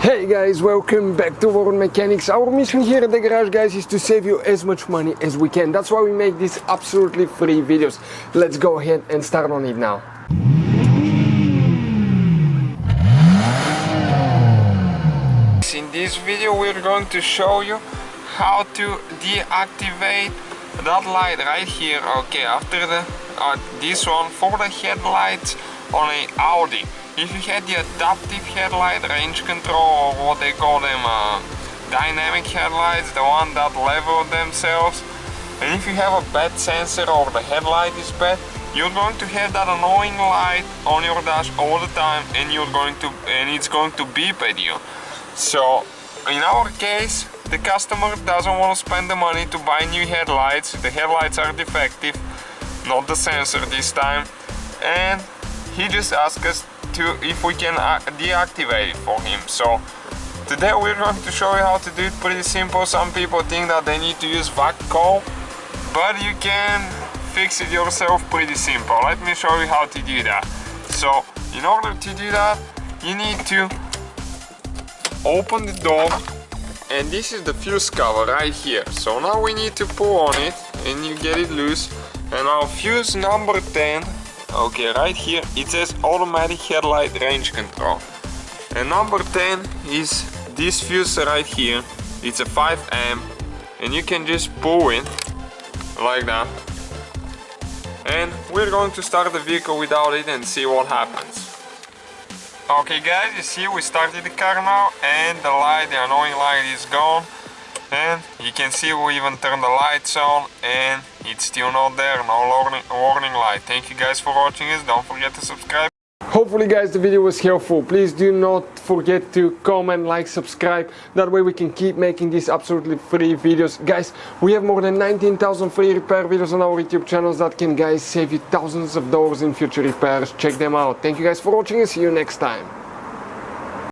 Hey guys, welcome back to World Mechanics. Our mission here at the garage, guys, is to save you as much money as we can. That's why we make these absolutely free videos. Let's go ahead and start on it now. In this video we're going to show you how to deactivate that light right here. Okay, after the this one for the headlights on a Audi. If you had the adaptive headlight range control, or what they call them, dynamic headlights, the one that level themselves, and if you have a bad sensor or the headlight is bad, you're going to have that annoying light on your dash all the time, and it's going to beep at you. So in our case, the customer doesn't want to spend the money to buy new headlights. The headlights are defective, not the sensor this time, and he just asked us if we can deactivate it for him. So today we're going to show you how to do it. Pretty simple. Some people think that they need to use vac coil, but you can fix it yourself pretty simple. Let me show you how to do that. So in order to do that, you need to open the door, and this is the fuse cover right here. So now we need to pull on it and you get it loose, and our fuse number 10, okay, right here it says Automatic Headlight Range Control, and number 10 is this fuse right here. It's a 5 amp, and you can just pull it like that, and we're going to start the vehicle without it and see what happens. Okay guys, you see we started the car now, and the annoying light is gone, and you can see we even turned the lights on and it's still not there, no warning light. Thank you guys for watching us. Don't forget to subscribe. Hopefully guys the video was helpful. Please do not forget to comment, like, subscribe. That way we can keep making these absolutely free videos. Guys, we have more than 19,000 free repair videos on our YouTube channels that can, guys, save you thousands of dollars in future repairs. Check them out. Thank you guys for watching and see you next time.